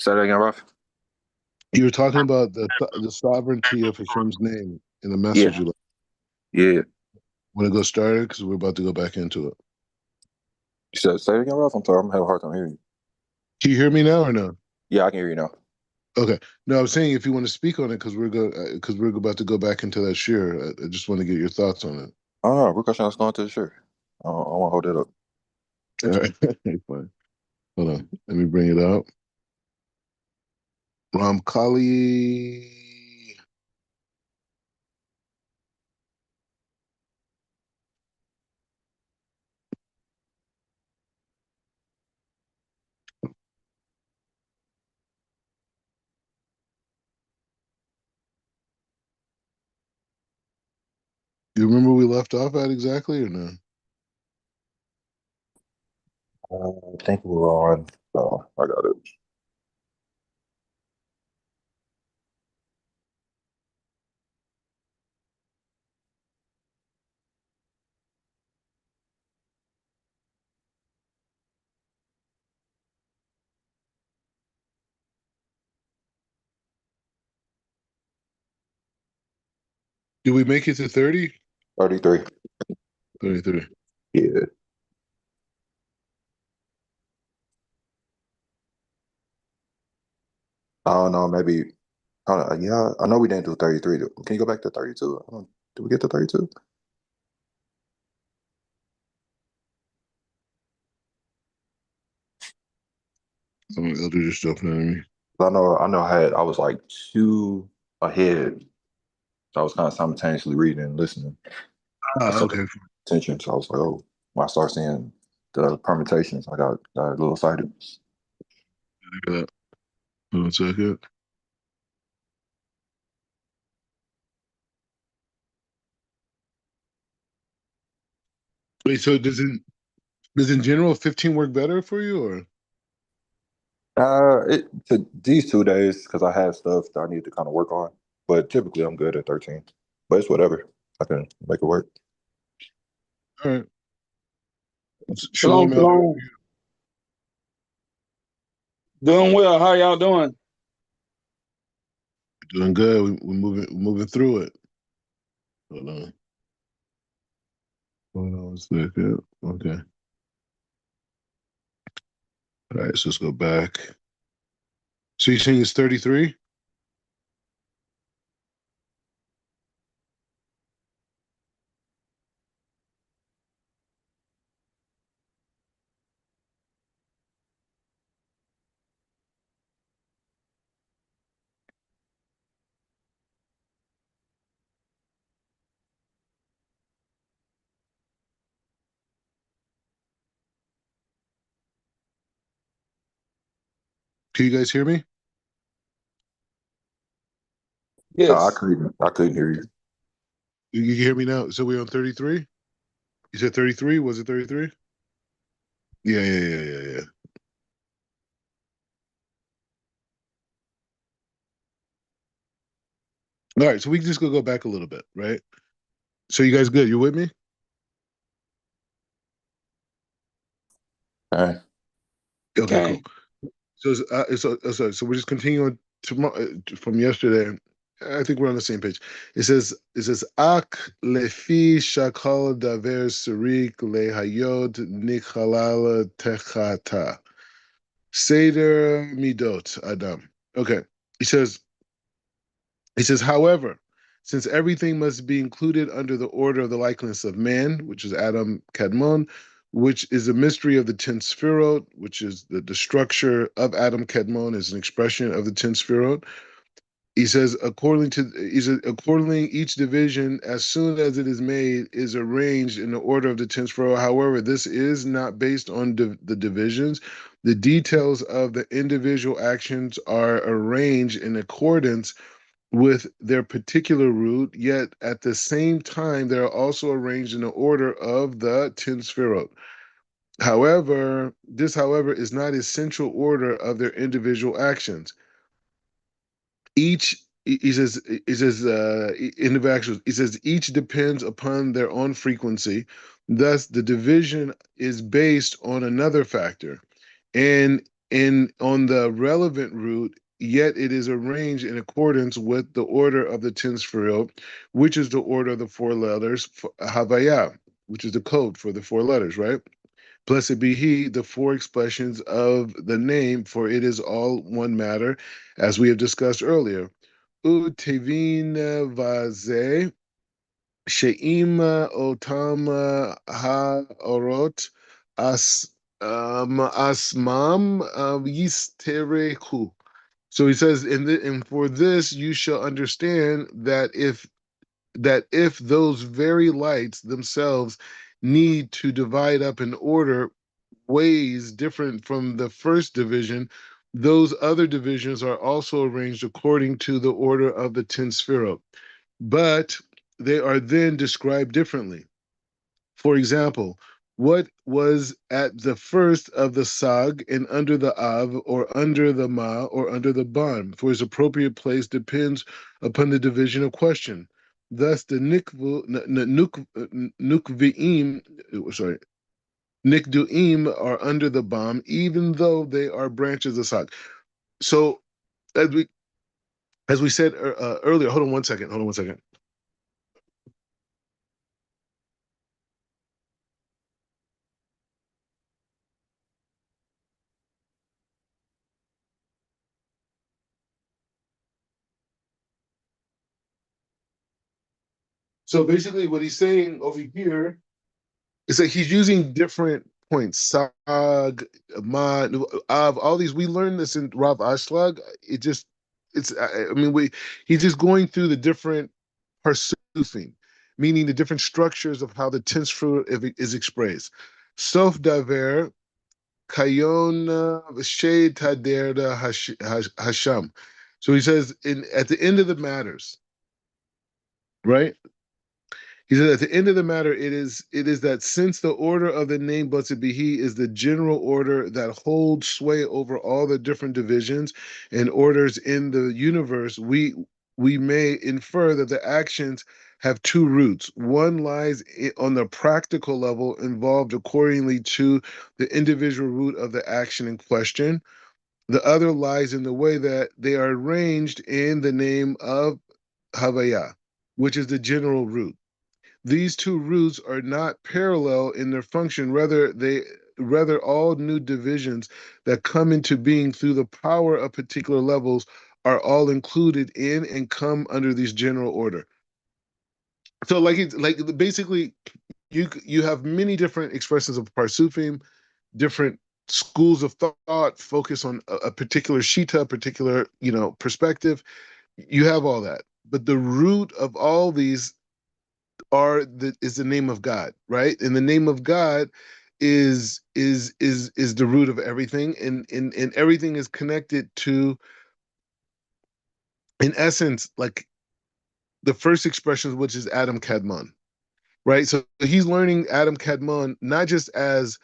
Say that again, Ralph. You were talking about the sovereignty of Hashem's name in the message Yeah, you left. yeah. Want to go start it because we're about to go back into it. You said say it again, Ralph. I'm sorry, I'm having a hard time hearing you. Can you hear me now or no? Yeah, I can hear you now. Okay. No, I was saying if you want to speak on it because we're about to go back into that share. I just want to get your thoughts on it. Oh no, we're question. Let's go into the shirt. I want to hold that up. All right. Fine. Hold on. Let me bring it up. Ram Kali. You remember we left off at exactly or no? I think we're on. Oh, I got it. Did we make it to 30? 33. 33. Yeah. I don't know. Maybe. I don't know. Yeah, I know we didn't do 33. Can you go back to 32? I don't, did we get to 32? Someone elder just jumping at me. I know. I was like two ahead. So I was kind of simultaneously reading and listening. I Ah, saw okay. attention. So I was like, oh, when I start seeing the permutations, got a little excited. Hold on a second. Wait, so does in general 15 work better for you or? It to these 2 days because I had stuff that I need to kind of work on. But typically I'm good at 13. But it's whatever. I can make it work. All right. Shalom, Shalom Elder. shalom. Doing well. How y'all doing? Doing good. We're moving through it. Hold on. Hold on a second. Okay. All right, so let's go back. So you're saying it's 33? Can you guys hear me? No, Yes. I couldn't hear you. You can hear me now? So we're on 33? You said 33? Was it 33? Yeah. All right, so we can just go back a little bit, right? So you guys good? You with me? All right. Okay, cool. Okay. So we're just continuing tomorrow from yesterday. I think we're on the same page. It says Ak lefi shakal daver surik lehayod nikhalala techata seder midot adam. Okay. He says however, since everything must be included under the order of the likeness of man, which is Adam Kadmon, which is a mystery of the 10 Sphirot, which is the structure of Adam Kadmon is an expression of the 10 Sphirot. Accordingly, each division, as soon as it is made, is arranged in the order of the 10 Sphirot. However, this is not based on the divisions. The details of the individual actions are arranged in accordance with their particular root, yet at the same time, they are also arranged in the order of the 10 Sphirot. However, is not essential order of their individual actions. Each individual actions. He says each depends upon their own frequency. Thus, the division is based on another factor, and on the relevant root, yet it is arranged in accordance with the order of the 10 sferot, which is the order of the four letters, Havaya, which is the code for the four letters, right? Blessed be he, the four expressions of the name, for it is all one matter, as we have discussed earlier. Utevin vaze, she'im otam ha'orot, asmam yistereku. So he says, and for this you shall understand that if those very lights themselves need to divide up in order ways different from the first division, those other divisions are also arranged according to the order of the 10 sphirot, but they are then described differently. For example, what was at the first of the sag and under the av, or under the ma, or under the ban, for its appropriate place depends upon the division of question. Thus, the nukviim, sorry, nikduim are under the bam, even though they are branches of sag. So, as we said earlier, hold on one second. So basically, what he's saying over here is that he's using different points. Sag, ma, av, all these. We learned this in Rav Ashlag. He's just going through the different parsufim, meaning the different structures of how the tense fruit is expressed. Sof daver, kayon, shade tader hasham. So he says at the end of the matters, right? He said, at the end of the matter, it is that since the order of the name blessed be he is the general order that holds sway over all the different divisions and orders in the universe, we may infer that the actions have two roots. One lies on the practical level, involved accordingly to the individual root of the action in question. The other lies in the way that they are arranged in the name of Havaya, which is the general root. These two roots are not parallel in their function, rather all new divisions that come into being through the power of particular levels are all included in and come under this general order. So like basically you have many different expressions of parsufim, different schools of thought focus on a particular shita, a particular, perspective. You have all that. But the root of all these is the name of God, right? And the name of God is the root of everything, and everything is connected to, in essence, like the first expressions, which is Adam Kadmon, right? So he's learning Adam Kadmon not just as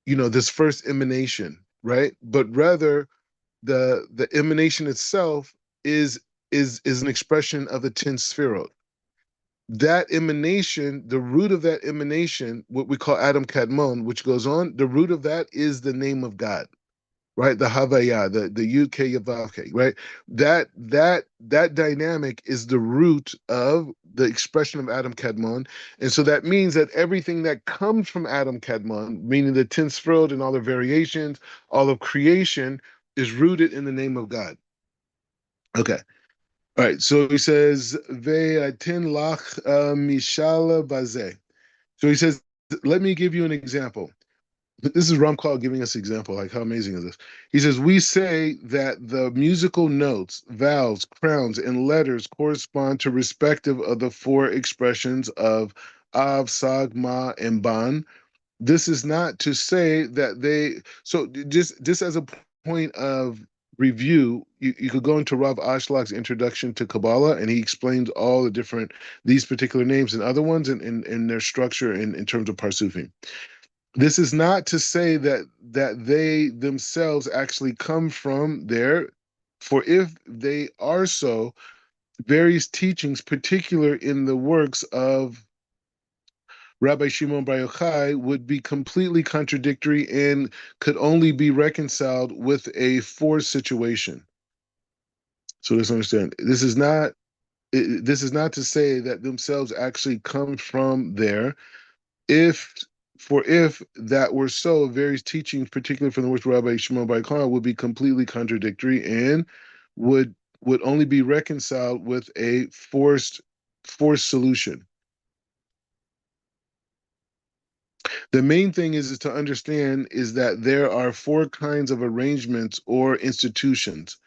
this first emanation, right? But rather the emanation itself is an expression of the 10 sphirot. That emanation, the root of that emanation, what we call Adam Kadmon, which goes on, the root of that is the name of God, right? The Havaya, the Yud Ke Yavav Ke, right? That dynamic is the root of the expression of Adam Kadmon, and so that means that everything that comes from Adam Kadmon, meaning the 10 sferot and all the variations, all of creation, is rooted in the name of God. Okay. All right, so he says, Ve'atin lach mishala bazeh. So he says, let me give you an example. This is Ramchal giving us an example, like how amazing is this? He says, we say that the musical notes, vowels, crowns, and letters correspond to respective of the four expressions of Av, Sag, Ma, and Ban. This is not to say that so just as a point of review, you could go into Rav Ashlag's introduction to Kabbalah, and he explains all the different, these particular names and other ones in their structure in terms of Parsufim. This is not to say that they themselves actually come from there, for if they are so, various teachings, particular in the works of Rabbi Shimon Bar Yochai would be completely contradictory and could only be reconciled with a forced situation. So let's understand. This is not to say that themselves actually come from there. If if that were so, various teachings, particularly from the words of Rabbi Shimon Bar Yochai, would be completely contradictory and would only be reconciled with a forced solution. The main thing is to understand is that there are four kinds of arrangements or institutions.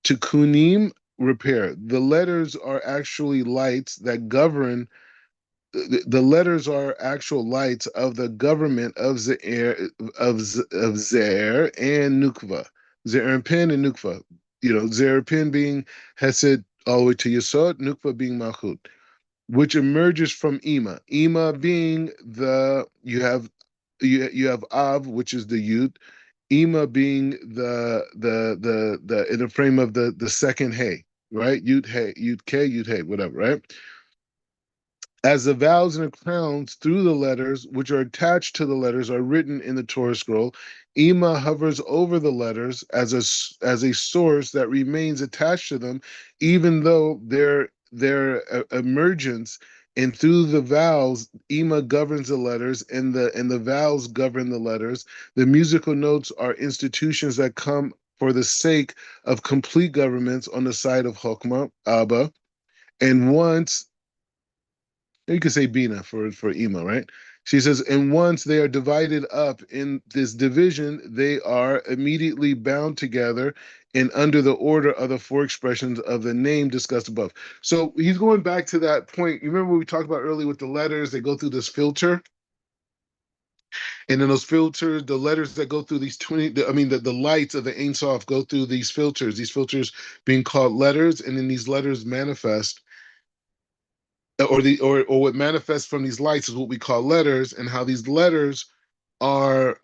Tikkunim, repair. The letters are actually lights that govern. The letters are actual lights of the government of Zeir, of Zeir and Nukva. Zeir and Pin and Nukva. Zeir and Pin being Hesed all the way to Yesod, Nukva being Malchut, which emerges from Ima. Ima being you have Av, which is the Yud. Ima being the in the frame of the second Hey, right? Yud Hey, Yud K, Yud Hey, whatever, right? As the vowels and the crowns through the letters, which are attached to the letters, are written in the Torah scroll, Ima hovers over the letters as a source that remains attached to them, even though their emergence and through the vowels, Ima governs the letters, and the vowels govern the letters. The musical notes are institutions that come for the sake of complete governments on the side of Chokmah, Abba, and once you could say Bina for Ima, right? She says, and once they are divided up in this division, they are immediately bound together and under the order of the four expressions of the name discussed above. So he's going back to that point. You remember what we talked about earlier with the letters? They go through this filter. And then those filters, the letters that go through these 20, the lights of the Ein Sof go through these filters being called letters, and then these letters manifest or what manifests from these lights is what we call letters, and how these letters are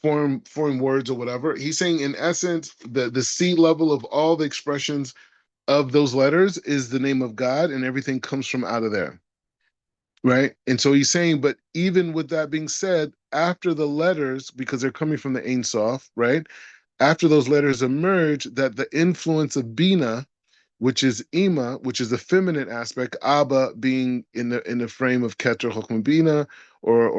form words or whatever. He's saying in essence the sea level of all the expressions of those letters is the name of God, and everything comes from out of there, right? And so he's saying, but even with that being said, after the letters, because they're coming from the Ein Sof, right? After those letters emerge, that the influence of Bina, which is Ima, which is the feminine aspect, Abba being in the frame of Keter Chokmah Bina, or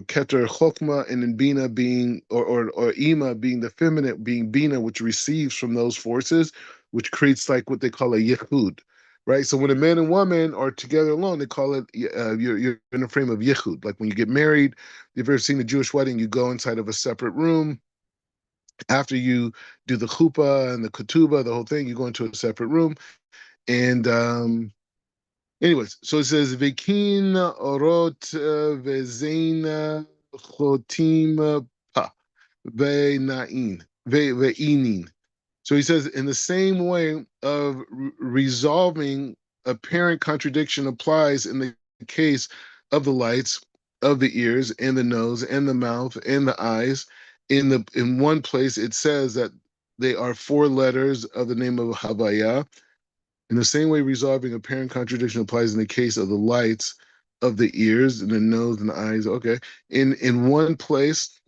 Keter Chokmah, and then Bina being or Ima being the feminine, being Bina, which receives from those forces, which creates like what they call a Yehud, right? So when a man and woman are together alone, they call it you're in a frame of Yehud. Like when you get married, if you've ever seen a Jewish wedding, you go inside of a separate room after you do the chuppah and the ketubah, the whole thing, you go into a separate room. And anyways, so it says Vikin orot vezeina chotim pa ve'inin. So he says in the same way of resolving apparent contradiction applies in the case of the lights of the ears and the nose and the mouth and the eyes. In one place it says that they are four letters of the name of Havaya. In the same way, resolving apparent contradiction applies in the case of the lights of the ears and the nose and the eyes. Okay. In one place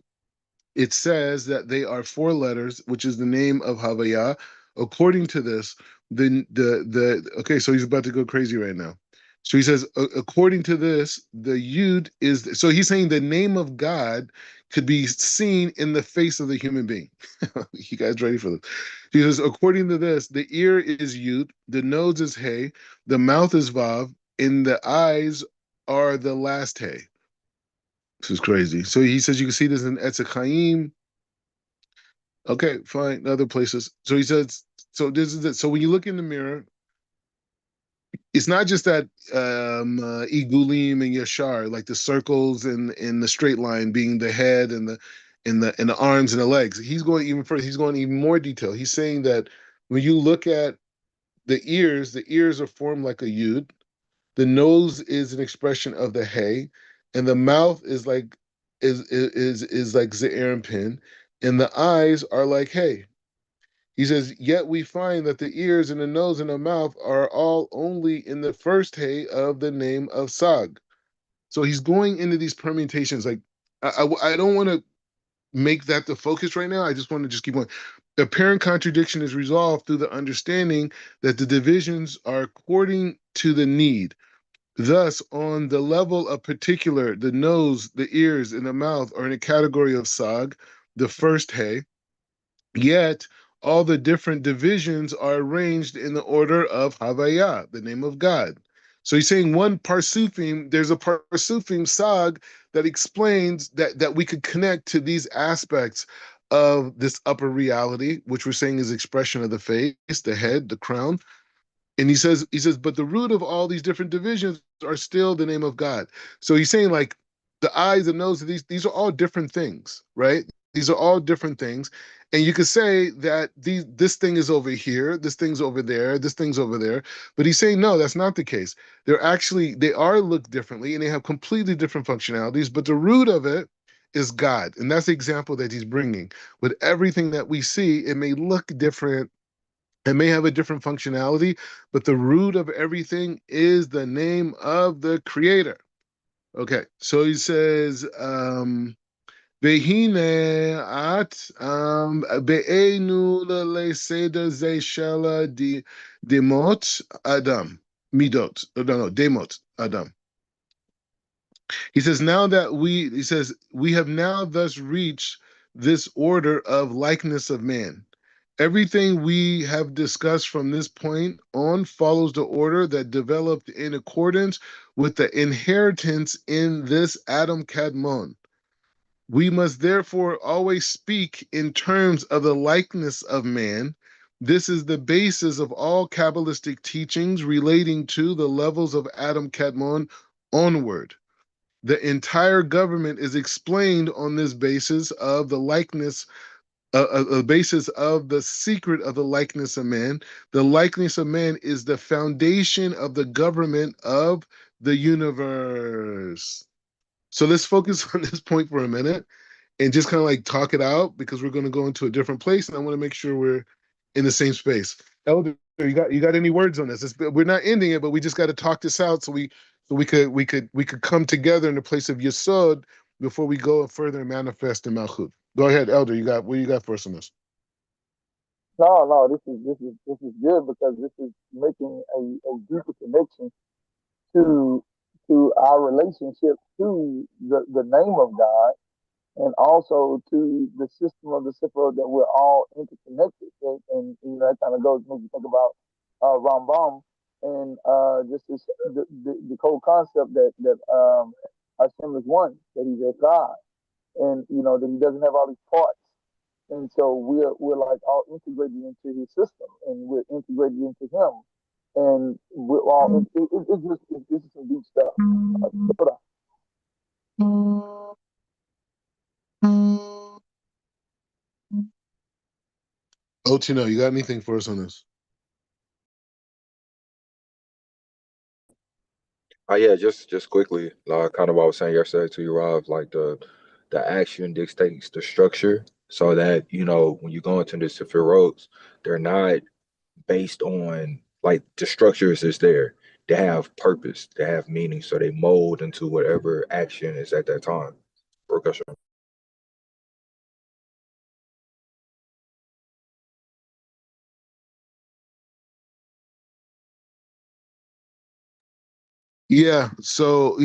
it says that they are four letters, which is the name of Havaya. According to this, the okay, so he's about to go crazy right now. So he says, according to this, the Yud is so he's saying the name of God could be seen in the face of the human being. You guys ready for this? He says, according to this, the ear is Yud, the nose is Hey, the mouth is Vav, and the eyes are the last Hey. This is crazy. So he says you can see this in Etz Chaim. Okay, fine. Other places. So he says, so this is it. So when you look in the mirror, it's not just that Igulim and Yashar, like the circles and the straight line being the head and the arms and the legs. He's going even further. He's going even more detail. He's saying that when you look at the ears are formed like a yud. The nose is an expression of the hey, and the mouth is like ze'er and pin, and the eyes are like hey. He says, yet we find that the ears and the nose and the mouth are all only in the first hey of the name of Sag. So he's going into these permutations. Like I don't want to make that the focus right now. I just want to just keep going. The apparent contradiction is resolved through the understanding that the divisions are according to the need. Thus, on the level of particular, the nose, the ears, and the mouth are in a category of sag, the first hay. Yet, all the different divisions are arranged in the order of Havaya, the name of God. So he's saying one parsufim, there's a parsufim sag that explains that we could connect to these aspects of this upper reality, which we're saying is expression of the face, the head, the crown. And he says, but the root of all these different divisions are still the name of God. So he's saying like the eyes and nose, these are all different things, right? These are all different things. And you could say that this thing is over here, this thing's over there, this thing's over there. But he's saying, no, that's not the case. They are looked differently and they have completely different functionalities, but the root of it is God. And that's the example that he's bringing. With everything that we see, it may look different, it may have a different functionality, but the root of everything is the name of the creator. Okay, so he says, Vehine at be'enu leseda ze shela demot Adam. Midot. No, demot Adam. He says, we have now thus reached this order of likeness of man. Everything we have discussed from this point on follows the order that developed in accordance with the inheritance in this Adam Kadmon. We must therefore always speak in terms of the likeness of man. This is the basis of all Kabbalistic teachings relating to the levels of Adam Kadmon onward. The entire government is explained on this basis of the likeness, a basis of the secret of the likeness of man. The likeness of man is the foundation of the government of the universe. So let's focus on this point for a minute and just kind of like talk it out because we're going to go into a different place and I want to make sure we're in the same space. Elder, you got any words on this? We're not ending it, but we just got to talk this out so we could come together in the place of Yesod before we go further and manifest in Malchut. Go ahead, Elder. What you got for us on this? No, this is good because this is making a deeper connection to our relationship to the name of God and also to the system of the Sifra that we're all interconnected. And you know, that kind of goes makes you think about Rambam and just the whole concept that Hashem is one, that He's a God, and you know that He doesn't have all these parts. And so we're like all integrated into His system, and we're integrated into Him, and we're all. This is some deep stuff. Otino, you got anything for us on this? Yeah, just quickly, like kind of what I was saying yesterday to you, Rob, like the action dictates the structure, so that when you go into the Sefirot, they're not based on like the structure is just there. They have purpose, they have meaning, so they mold into whatever action is at that time. Percussion. So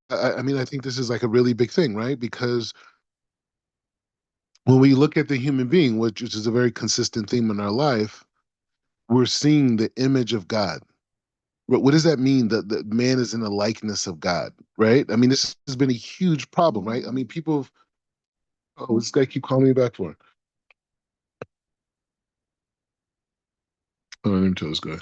I mean, I think this is like a really big thing, right? Because when we look at the human being, which is a very consistent theme in our life, we're seeing the image of God. What does that mean that man is in the likeness of God, right? I mean, this has been a huge problem, right? I mean, oh, this guy keep calling me back for. Oh, let me tell this guy.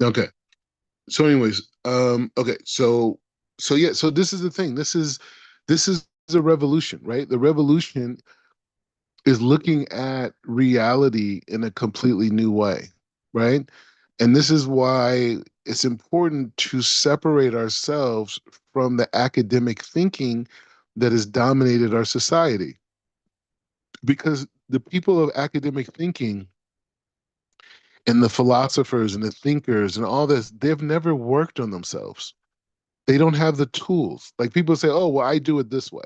Okay. So, anyways, okay. So this is the thing. This is a revolution, right? The revolution is looking at reality in a completely new way, right? And this is why it's important to separate ourselves from the academic thinking that has dominated our society. Because the people of academic thinking and the philosophers and the thinkers and all this, they've never worked on themselves. They don't have the tools. Like people say, oh, well, I do it this way.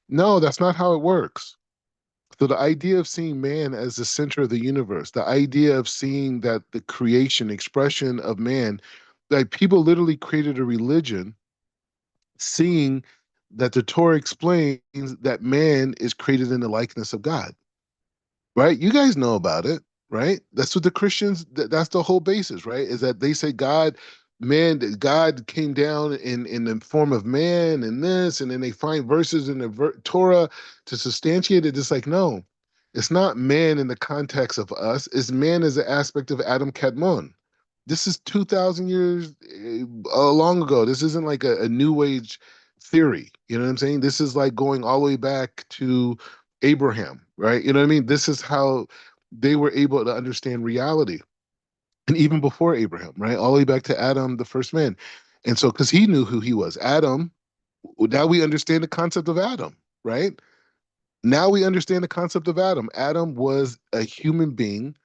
No, that's not how it works. So the idea of seeing man as the center of the universe, the idea of seeing that the creation, expression of man, like people literally created a religion seeing that the Torah explains that man is created in the likeness of God, right? You guys know about it, right? That's what the Christians, that's the whole basis, right? Is that they say God, man, that God came down in the form of man and this, and then they find verses in the Torah to substantiate it. It's like, no, it's not man in the context of us, it's man as an aspect of Adam Kadmon. This is 2,000 years long ago. This isn't like a new age theory. You know what I'm saying? This is like going all the way back to Abraham, right? You know what I mean? This is how they were able to understand reality. And even before Abraham, right? All the way back to Adam, the first man. And so, because he knew who he was, Adam, now we understand the concept of Adam, right? Now we understand the concept of Adam. Adam was a human being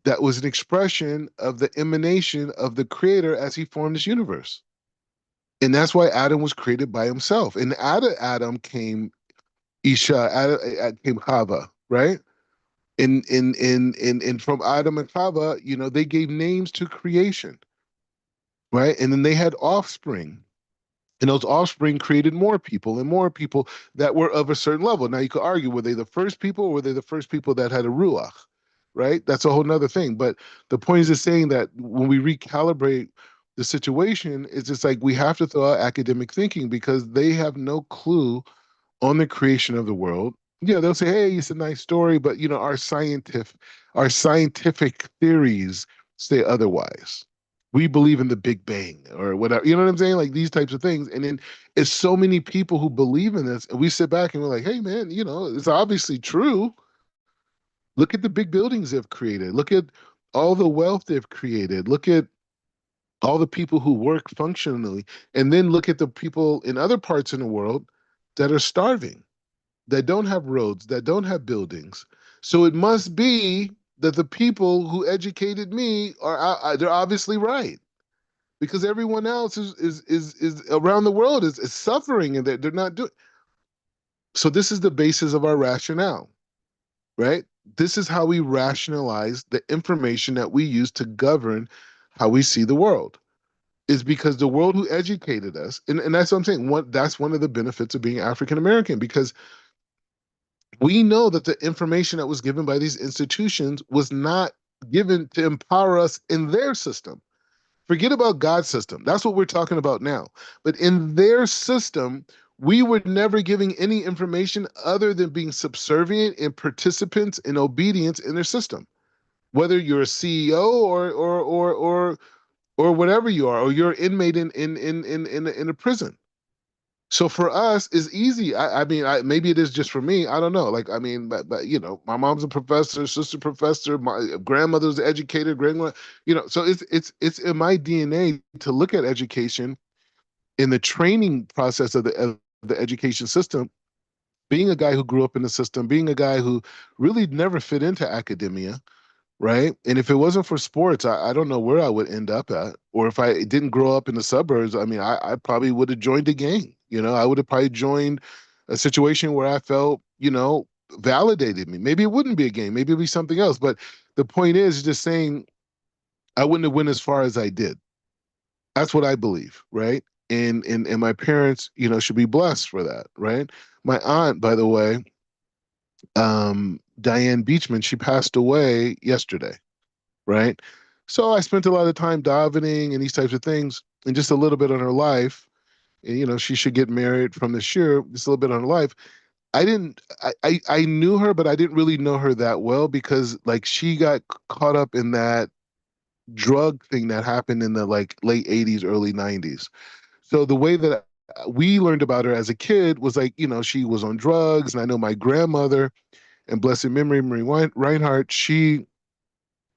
that was an expression of the emanation of the creator as he formed this universe. And that's why Adam was created by himself. And out of Adam came Isha, came Chava, right? And from Adam and Chava, you know, they gave names to creation, right? And then they had offspring. And those offspring created more people and more people that were of a certain level. Now you could argue, were they the first people or were they the first people that had a ruach, right? That's a whole nother thing. But the point is just saying that when we recalibrate the situation, it's just like we have to throw out academic thinking because they have no clue on the creation of the world. Yeah, they'll say, "Hey, it's a nice story," but you know, our scientific theories say otherwise. We believe in the Big Bang or whatever. You know what I'm saying? Like these types of things. And then it's so many people who believe in this, and we sit back and we're like, "Hey, man, you know, it's obviously true. Look at the big buildings they've created. Look at all the wealth they've created. Look at all the people who work functionally, and then look at the people in other parts in the world that are starving, that don't have roads, that don't have buildings. So it must be that the people who educated me are they're obviously right because everyone else is around the world is suffering and they're not doing. So this is the basis of our rationale, right? This is how we rationalize the information that we use to govern how we see the world. Is because the world who educated us, and that's what I'm saying. That's one of the benefits of being African American, because we know that the information that was given by these institutions was not given to empower us in their system. Forget about God's system. That's what we're talking about now. But in their system, we were never giving any information other than being subservient and participants in obedience in their system. Whether you're a CEO or whatever you are, or you're an inmate in a prison. So for us, it's easy. I mean, maybe it is just for me. I don't know. Like, I mean, but you know, my mom's a professor, sister professor, my grandmother's an educator, grandma. You know, so it's in my DNA to look at education in the training process of the education system. Being a guy who grew up in the system, being a guy who really never fit into academia, right? And if it wasn't for sports, I don't know where I would end up at. Or if I didn't grow up in the suburbs, I mean, I probably would have joined a gang. You know, I would have probably joined a situation where I felt, you know, validated me. Maybe it wouldn't be a gang, maybe it'd be something else. But the point is just saying I wouldn't have went as far as I did. That's what I believe, right? And my parents, you know, should be blessed for that, right? My aunt, by the way, Diane Beachman, she passed away yesterday, right? So I spent a lot of time davening and these types of things, and just a little bit on her life. And you know, she should get married from this year. Just a little bit on her life. I didn't. I knew her, but I didn't really know her that well because like she got caught up in that drug thing that happened in the like late '80s, early '90s. So the way that we learned about her as a kid was like, you know, she was on drugs, and I know my grandmother. and blessed memory, Marie Reinhardt, she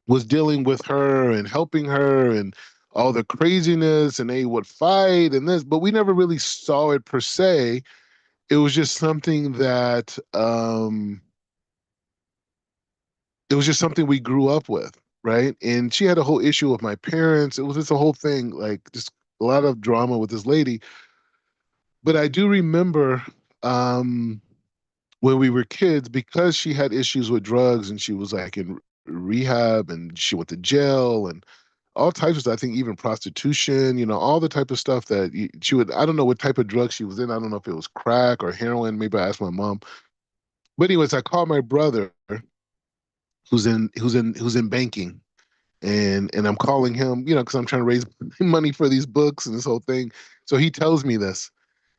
was dealing with her and helping her and all the craziness, and they would fight and this, but we never really saw it per se. It was just something that it was just something we grew up with, right? And she had a whole issue with my parents. It was just a whole thing, like just a lot of drama with this lady. But I do remember um, when we were kids, because she had issues with drugs and she was like in rehab and she went to jail and all types of stuff. I think even prostitution, all the type of stuff that she would. I don't know what type of drug she was in. I don't know if it was crack or heroin. Maybe I asked my mom. But anyways, I called my brother who's in banking, and I'm calling him, because I'm trying to raise money for these books and this whole thing. So he tells me this,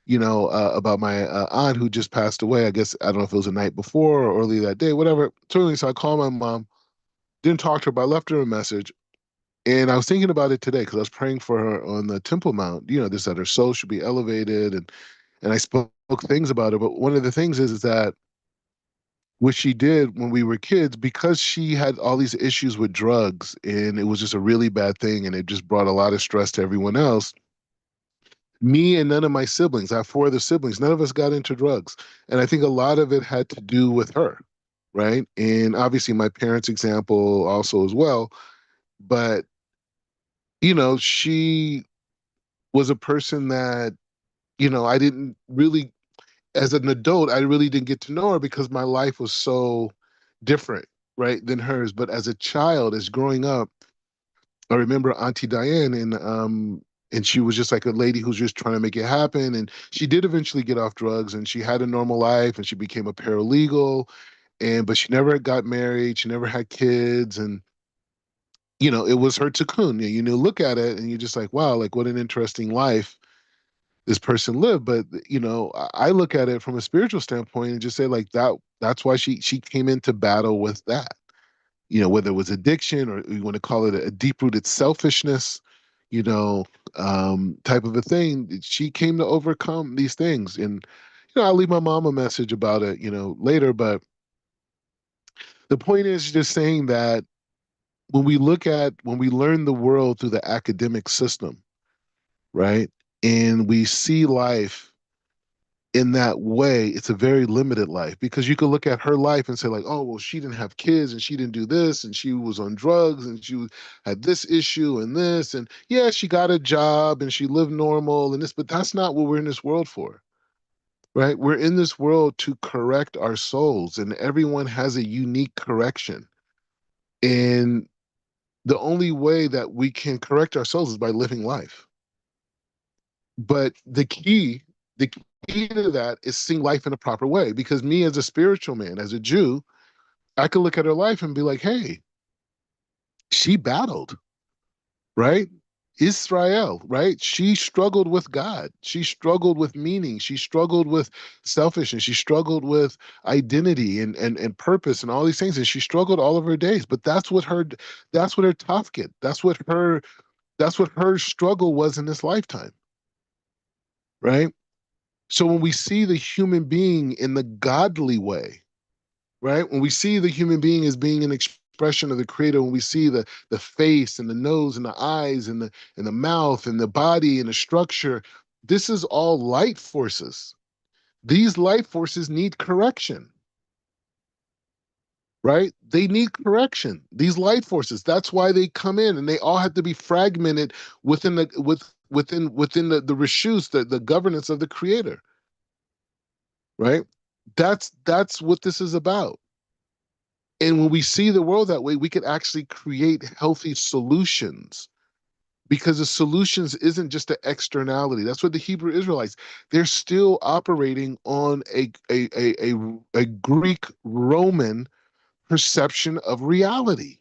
about my aunt who just passed away. I guess I don't know if it was the night before or early that day, whatever. So I called my mom, didn't talk to her, but I left her a message. And I was thinking about it today because I was praying for her on the Temple Mount, this that her soul should be elevated, and I spoke things about her. But one of the things is that what she did when we were kids, because she had all these issues with drugs and it was just a really bad thing and it just brought a lot of stress to everyone else. Me and none of my siblings, I have four other siblings, none of us got into drugs. And I think a lot of it had to do with her, right? And obviously my parents' example also as well. But, she was a person that, I didn't really, as an adult, I really didn't get to know her because my life was so different, right, than hers. But as a child, as growing up, I remember Auntie Diane, and she was just like a lady who's just trying to make it happen. And she did eventually get off drugs, and she had a normal life, and she became a paralegal, but she never got married, she never had kids, and it was her cocoon. Look at it, and you're just like, wow, like what an interesting life this person lived. But I look at it from a spiritual standpoint and just say like that's why she came into battle with that, whether it was addiction or you want to call it a deep-rooted selfishness, you know type of a thing. She came to overcome these things. And I'll leave my mom a message about it later. But the point is just saying that when we learn the world through the academic system, right, and we see life in that way, it's a very limited life, because you could look at her life and say like, oh, well, she didn't have kids and she didn't do this and she was on drugs and had this issue and this, and yeah, she got a job and she lived normal and this, but that's not what we're in this world for, right? We're in this world to correct our souls, and everyone has a unique correction. And the only way that we can correct our souls is by living life. But the key to that is seeing life in a proper way. Because me as a spiritual man, as a Jew, I could look at her life and be like, hey, she battled, right? Israel, right? She struggled with God. She struggled with meaning. She struggled with selfishness. She struggled with identity and purpose and all these things. And she struggled all of her days. But that's what her tafkid. That's what her struggle was in this lifetime, right? So when we see the human being in the godly way, right? When we see the human being as being an expression of the creator, when we see the face and the nose and the eyes and the mouth and the body and the structure, this is all light forces. These light forces need correction, right? They need correction. These light forces. That's why they come in, and they all have to be fragmented within the reshus, the governance of the creator, right? That's what this is about. And when we see the world that way, we can actually create healthy solutions, because the solutions isn't just an externality. That's what the Hebrew Israelites, they're still operating on a Greek Roman perception of reality.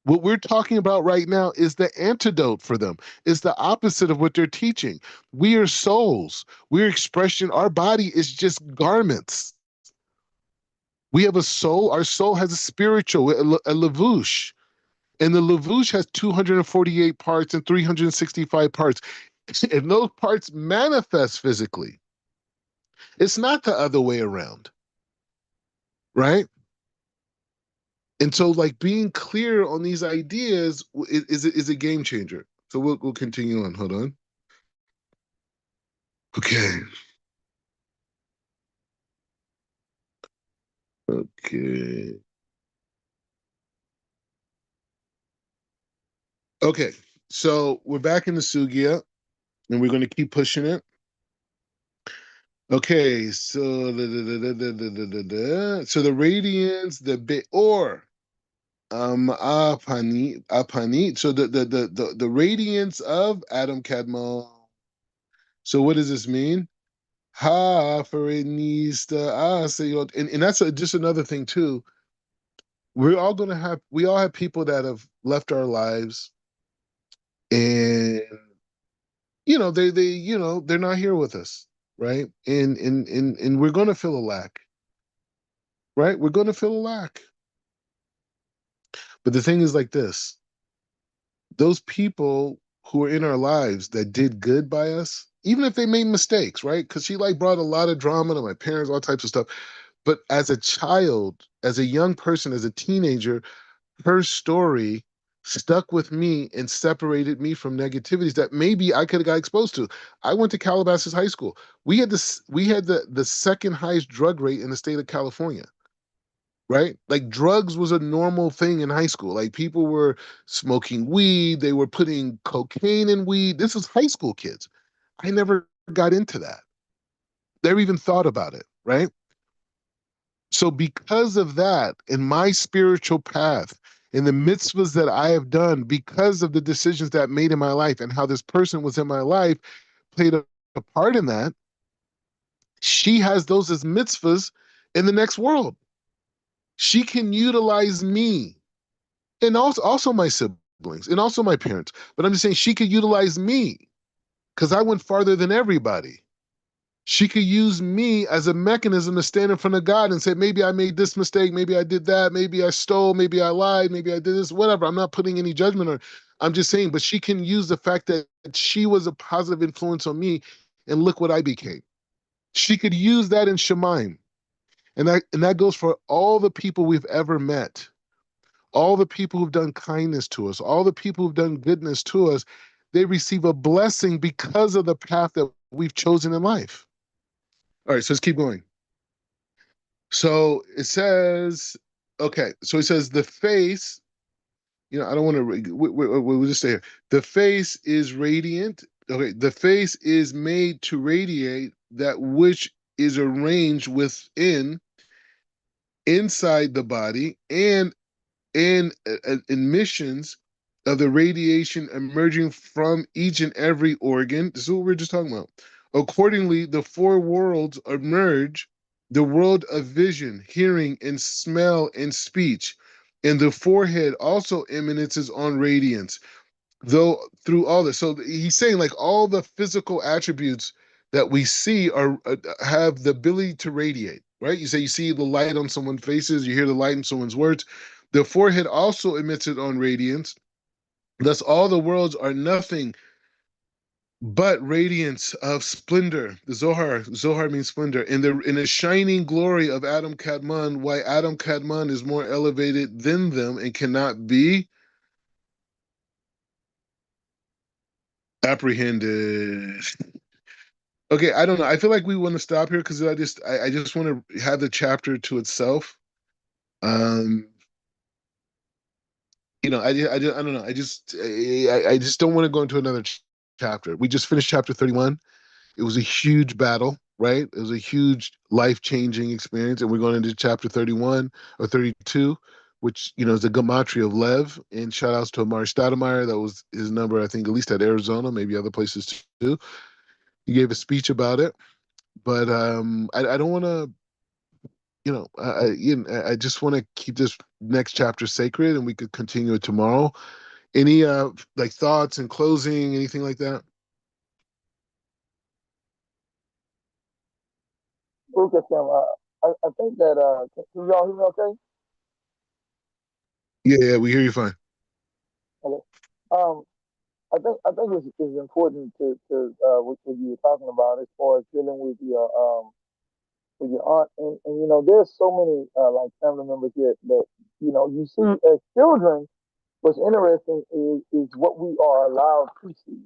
What we're talking about right now is the antidote for them, is the opposite of what they're teaching. We are souls. We're expression. Our body is just garments. We have a soul. Our soul has a spiritual, a levush. And the levush has 248 parts and 365 parts. And those parts manifest physically. It's not the other way around, right? And so, like, being clear on these ideas is a game changer. So we'll continue on. Hold on. Okay. Okay. Okay. So we're back in the Sugya, and we're going to keep pushing it. Okay. So so the radiance, or apani. So the radiance of Adam Kadmon. So what does this mean? Ha Farinista Asayot. And that's just another thing too. We all have people that have left our lives, and they're not here with us, right? And we're gonna feel a lack, right? We're gonna feel a lack. But the thing is like this, those people who are in our lives that did good by us, even if they made mistakes, right? Because she like brought a lot of drama to my parents, all types of stuff. But as a child, as a young person, as a teenager, her story stuck with me and separated me from negativities that maybe I could have got exposed to. I went to Calabasas High School. We had the second highest drug rate in the state of California, right? Like drugs was a normal thing in high school. Like people were smoking weed, they were putting cocaine in weed. This is high school kids. I never got into that. Never even thought about it, right? So, because of that, in my spiritual path, in the mitzvahs that I have done, because of the decisions that I made in my life and how this person was in my life played a part in that, she has those as mitzvahs in the next world. She can utilize me and also my siblings and also my parents. But I'm just saying she could utilize me because I went farther than everybody. She could use me as a mechanism to stand in front of God and say, maybe I made this mistake, maybe I did that, maybe I stole, maybe I lied, maybe I did this, whatever. I'm not putting any judgment on her. I'm just saying, but she can use the fact that she was a positive influence on me, and look what I became. She could use that in Shemaim. And that goes for all the people we've ever met, all the people who've done kindness to us, all the people who've done goodness to us. They receive a blessing because of the path that we've chosen in life. All right, so let's keep going. So it says, okay, so it says the face, I don't want to, we'll just say here, the face is radiant. Okay, the face is made to radiate that which is arranged inside the body, and emissions of the radiation emerging from each and every organ. This is what we are just talking about. Accordingly, the four worlds emerge: the world of vision, hearing, and smell and speech. And the forehead also emanates on radiance, though through all this. So he's saying like all the physical attributes that we see are have the ability to radiate, right? You say you see the light on someone's faces, you hear the light in someone's words. The forehead also emits it on radiance. Thus, all the worlds are nothing but radiance of splendor. The Zohar means splendor. In the shining glory of Adam Kadmon, why Adam Kadmon is more elevated than them and cannot be apprehended. Okay, I don't know. I feel like we want to stop here because I just want to have the chapter to itself. Um, I don't know. I just don't want to go into another chapter. We just finished chapter 31. It was a huge battle, right? It was a huge life-changing experience, and we're going into chapter 31 or 32, which is the gematria of Lev. And shout outs to Amari Stoudemire. That was his number, I think, at least at Arizona, maybe other places too. He gave a speech about it, but I don't want to. I just want to keep this next chapter sacred, and we could continue it tomorrow. Any like thoughts in closing, anything like that? Okay, Sam. I think that can y'all hear me okay? Yeah, yeah, we hear you fine. Okay. Um, I think it's important to what you were talking about as far as dealing with your for your aunt, and there's so many like family members here that you see as children. What's interesting is what we are allowed to see.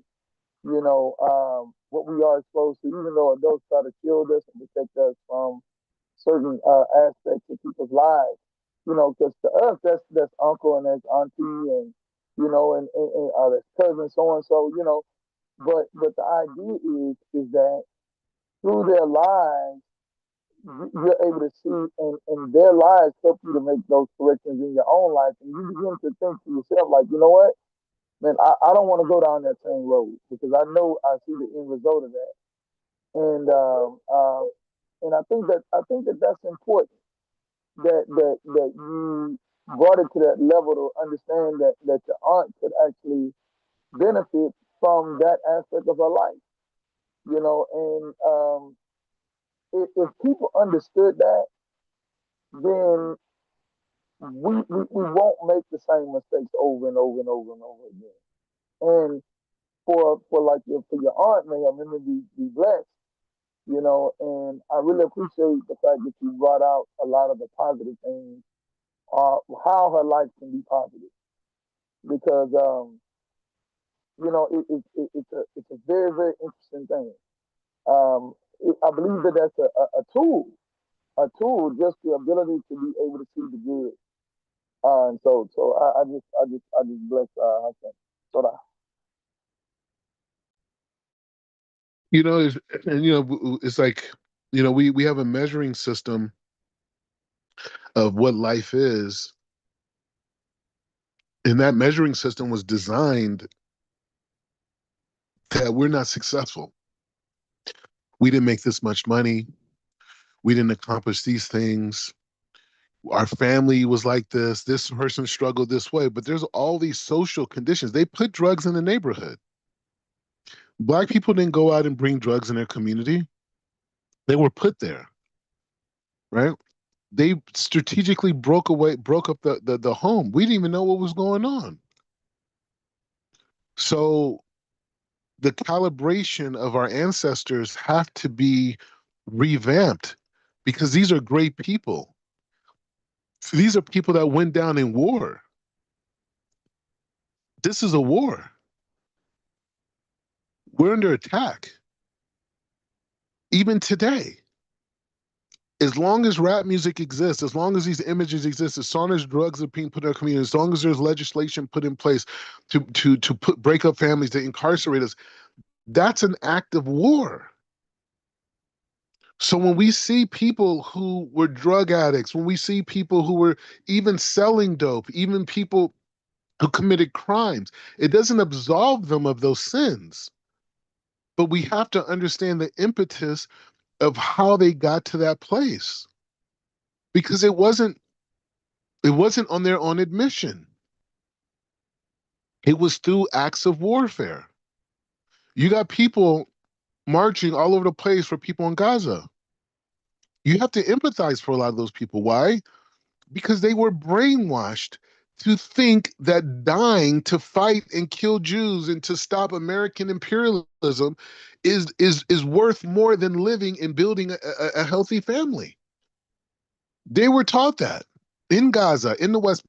What we are exposed to, even though adults try to shield us and protect us from certain aspects of people's lives. Because to us, that's uncle and that's auntie and that's cousin, so and so. But the idea is that through their lives, you're able to see, and their lives help you to make those corrections in your own life, and you begin to think to yourself, like, you know what, man, I don't want to go down that same road because I know I see the end result of that, and I think that that's important that you brought it to that level to understand that your aunt could actually benefit from that aspect of her life, and if people understood that, then we won't make the same mistakes over and over and over and over again. And for like for your aunt, may her memory be blessed, and I really appreciate the fact that you brought out a lot of the positive things, how her life can be positive, because it's a very, very interesting thing. I believe that that's a tool, just the ability to be able to see the good. And so I just bless her. So that. It's like, we have a measuring system of what life is, and that measuring system was designed that we're not successful. We didn't make this much money. We didn't accomplish these things. Our family was like this. This person struggled this way. But there's all these social conditions. They put drugs in the neighborhood. Black people didn't go out and bring drugs in their community. They were put there, right? They strategically broke up the home. We didn't even know what was going on. So the calibration of our ancestors have to be revamped because these are great people. So these are people that went down in war. This is a war. We're under attack. Even today, as long as rap music exists, as long as these images exist, as long as drugs are being put in our community, as long as there's legislation put in place to break up families, to incarcerate us, that's an act of war. So when we see people who were drug addicts, when we see people who were even selling dope, even people who committed crimes, it doesn't absolve them of those sins. But we have to understand the impetus of how they got to that place because it wasn't on their own admission. It was through acts of warfare. You got people marching all over the place for people in Gaza. You have to empathize for a lot of those people. Why? Because they were brainwashed to think that dying to fight and kill Jews and to stop American imperialism is worth more than living and building a healthy family. They were taught that in Gaza, in the West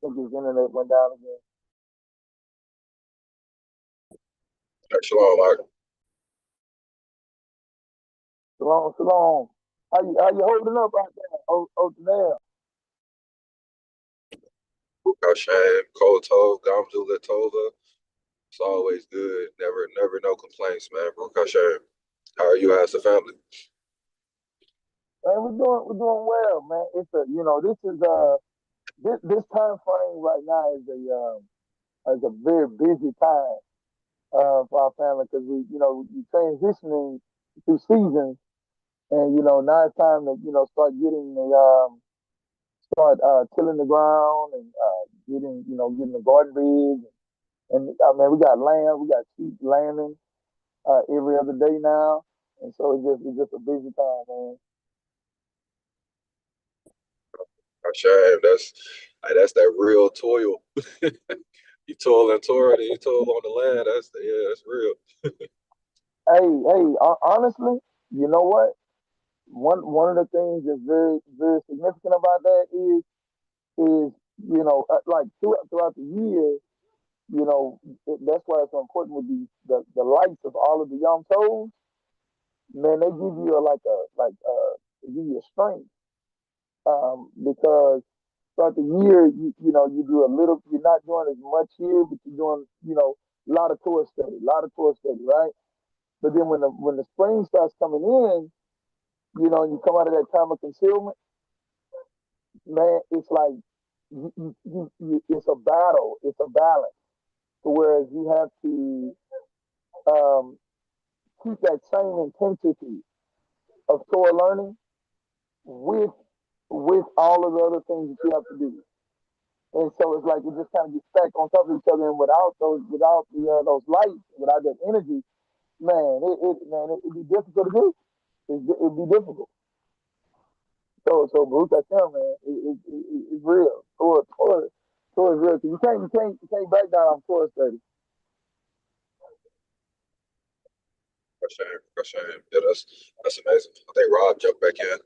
think his internet went down again. Shalom, Mark. Shalom, shalom. How you holding up out there? Oh, there. Hashem, Kol Tov, Gamzula Tova. It's always good. Never no complaints, man. Baruch Hashem. How are you as a family? Man, we're doing well, man. It's a this is this time frame right now is a very busy time for our family because we transitioning through seasons, and now it's time to start getting the start tilling the ground and getting the garden beds. And I mean, we got lamb, we got sheep lambing every other day now, and so it's just a busy time, man. Hashem, that's that real toil. You toil in Torah, then you toil on the land. That's real. Hey, honestly, you know what? One of the things that's very very significant about that is like throughout the year, that's why it's so important with the lights of all of the young toes. Man, they give you they give you a strength because throughout the year, you do a little. You're not doing as much here, but you're doing a lot of tour study, right? But then when the spring starts coming in, and you come out of that time of concealment, man, it's like it's a battle, it's a balance. So whereas you have to um, keep that same intensity of Torah learning with all of the other things that you have to do. And so it's like it just kind of gets stacked on top of each other, and without those lights, without that energy, man, it'd be difficult to do. It'd be difficult. So Baruch Hashem, man, it's real. Torah is real. 'Cause you can't back down on Torah study. Hashem. Yeah, that's amazing. I think Rob jumped back in.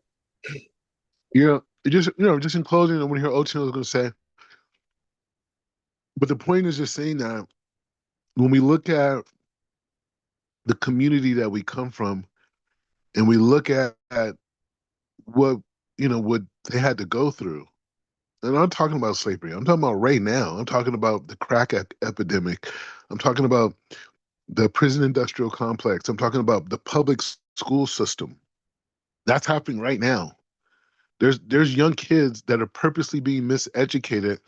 Yeah, just in closing, I want to hear Otin was going to say. But the point is just saying that when we look at the community that we come from, and we look at what what they had to go through. And I'm talking about slavery. I'm talking about right now. I'm talking about the crack epidemic. I'm talking about the prison industrial complex. I'm talking about the public school system. That's happening right now. There's young kids that are purposely being miseducated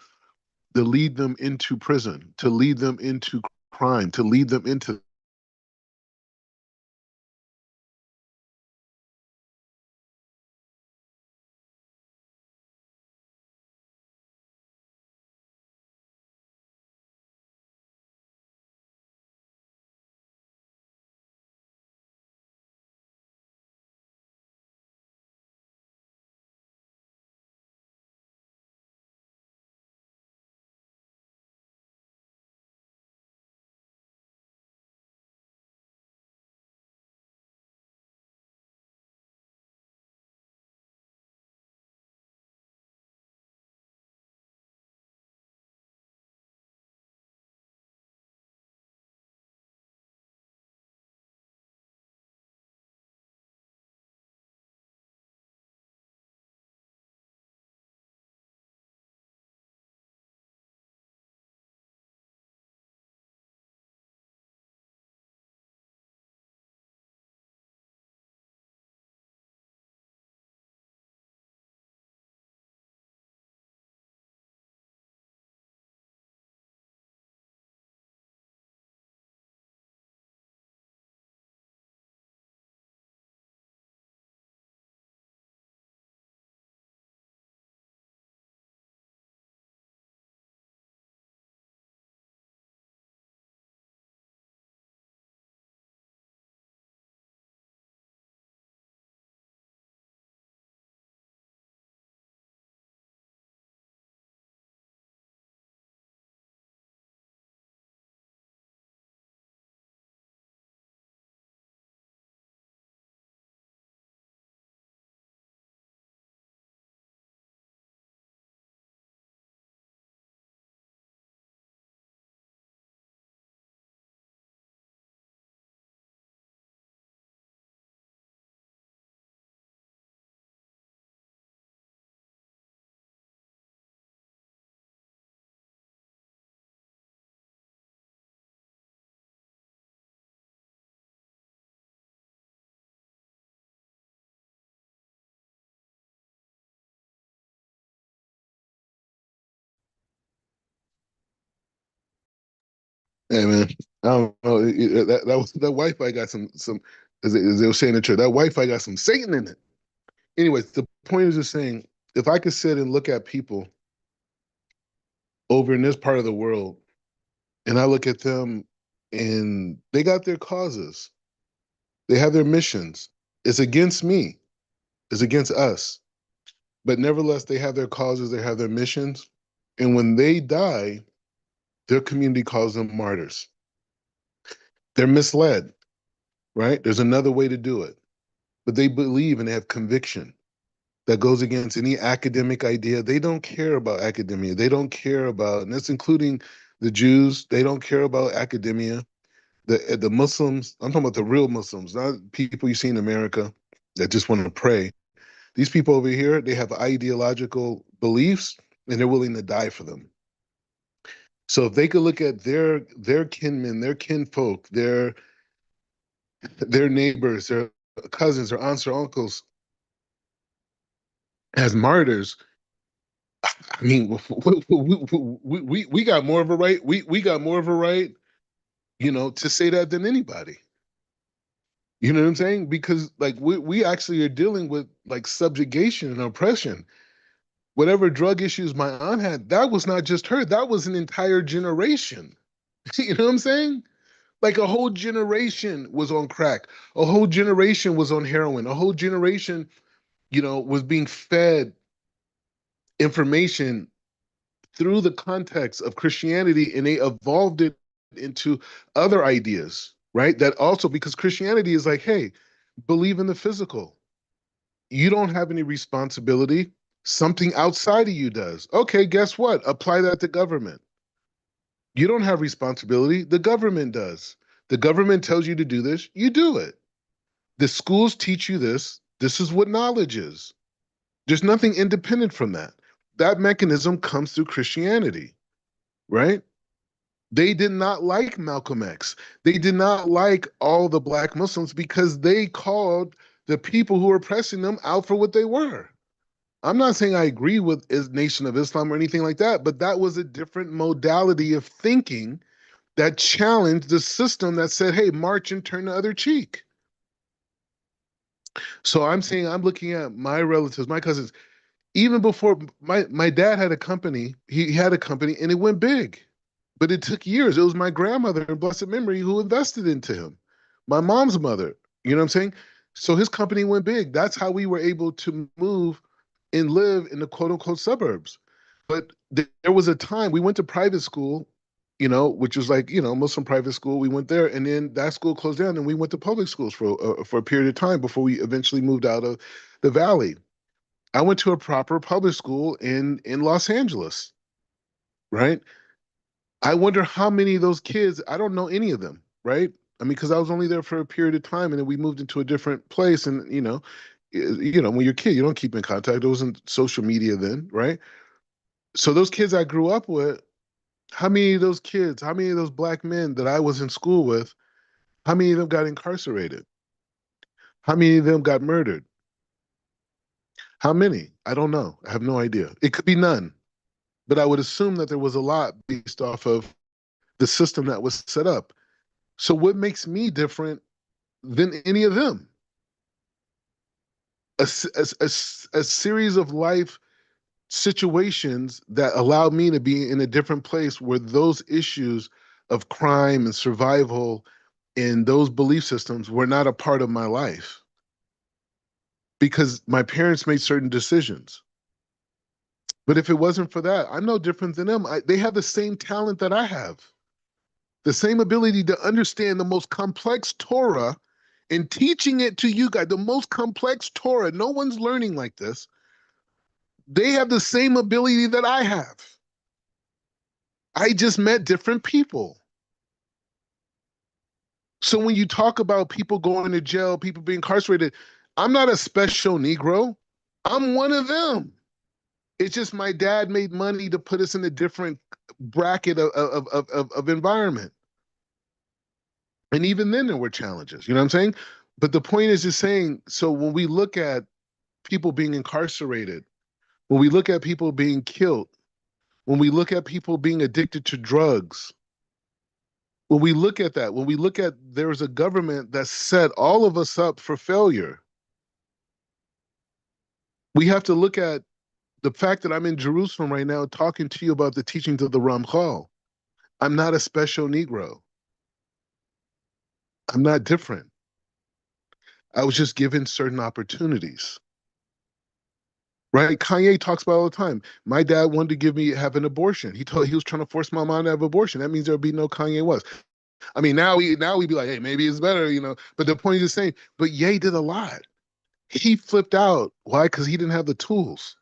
to lead them into prison, to lead them into crime, to lead them into Hey man, I don't know. That Wi-Fi got some as they were saying in church. That Wi-Fi got some Satan in it. Anyways, the point is just saying, if I could sit and look at people over in this part of the world, and I look at them, and they got their causes, they have their missions. It's against me. It's against us. But nevertheless, they have their causes. They have their missions, and when they die, their community calls them martyrs. They're misled, right? There's another way to do it, but they believe and they have conviction that goes against any academic idea. They don't care about academia. They don't care about, and that's including the Jews. They don't care about academia. The Muslims, I'm talking about the real Muslims, not people you see in America that just want to pray. These people over here, they have ideological beliefs and they're willing to die for them. So if they could look at their kinmen, their kinfolk, their neighbors, their cousins, their aunts or uncles as martyrs, I mean, we got more of a right. We got more of a right, to say that than anybody. You know what I'm saying? Because like we actually are dealing with like subjugation and oppression. Whatever drug issues my aunt had, that was not just her. That was an entire generation. You know what I'm saying? Like a whole generation was on crack. A whole generation was on heroin. A whole generation, was being fed information through the context of Christianity, and they evolved it into other ideas, right? That also, because Christianity is like, hey, believe in the physical. You don't have any responsibility. Something outside of you does. Okay, guess what? Apply that to government. You don't have responsibility. The government does. The government tells you to do this, you do it. The schools teach you this. This is what knowledge is. There's nothing independent from that. That mechanism comes through Christianity, right? They did not like Malcolm X. They did not like all the black Muslims because they called the people who were oppressing them out for what they were. I'm not saying I agree with Nation of Islam or anything like that, but that was a different modality of thinking that challenged the system that said, hey, march and turn the other cheek. So I'm saying I'm looking at my relatives, my cousins, even before my dad had a company, he had a company and it went big. But it took years. It was my grandmother in blessed memory who invested into him. My mom's mother, you know what I'm saying? So his company went big. That's how we were able to move and live in the quote unquote suburbs. But there was a time we went to private school, which was like, Muslim private school. We went there and then that school closed down and we went to public schools for a period of time before we eventually moved out of the valley. I went to a proper public school in Los Angeles, right? I wonder how many of those kids, I don't know any of them, right? I mean, because I was only there for a period of time and then we moved into a different place. And, when you're a kid, you don't keep in contact. There wasn't social media then, right? So those kids I grew up with, how many of those kids, how many of those black men that I was in school with, how many of them got incarcerated? How many of them got murdered? How many? I don't know. I have no idea. It could be none, but I would assume that there was a lot based off of the system that was set up. So what makes me different than any of them? A series of life situations that allowed me to be in a different place where those issues of crime and survival and those belief systems were not a part of my life because my parents made certain decisions. But if it wasn't for that, I'm no different than them. They have the same talent that I have, the same ability to understand the most complex Torah and teaching it to you guys, the most complex Torah. No one's learning like this. They have the same ability that I have. I just met different people. So when you talk about people going to jail, people being incarcerated, I'm not a special Negro. I'm one of them. It's just my dad made money to put us in a different bracket of environment. And even then there were challenges, you know what I'm saying? But the point is just saying, so when we look at people being incarcerated, when we look at people being killed, when we look at people being addicted to drugs, When we look at that, when we look at there's a government that set all of us up for failure, we have to look at the fact that I'm in Jerusalem right now talking to you about the teachings of the Ramchal. I'm not a special Negro. I'm not different. I was just given certain opportunities. Right? Kanye talks about it all the time. My dad wanted to have an abortion. He was trying to force my mom to have an abortion. That means there'll be no Kanye West. I mean, now we be like, hey, maybe it's better, you know. But the point is the same. But Ye did a lot. He flipped out. Why? Because he didn't have the tools.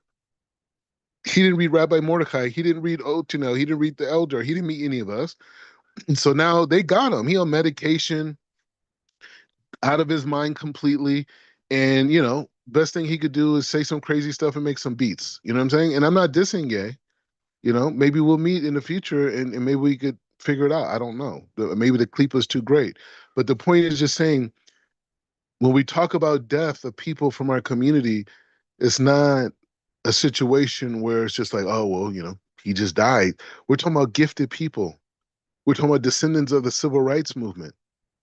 He didn't read Rabbi Mordechai. He didn't read Otino. He didn't read the Elder. He didn't meet any of us. And so now they got him. He on medication, out of his mind completely. And, you know, best thing he could do is say some crazy stuff and make some beats. You know what I'm saying? And I'm not dissing Ye. You know, maybe we'll meet in the future and maybe we could figure it out. I don't know. Maybe the clip was too great. But the point is just saying, when we talk about death of people from our community, it's not a situation where it's just like, oh, well, you know, he just died. We're talking about gifted people. We're talking about descendants of the civil rights movement.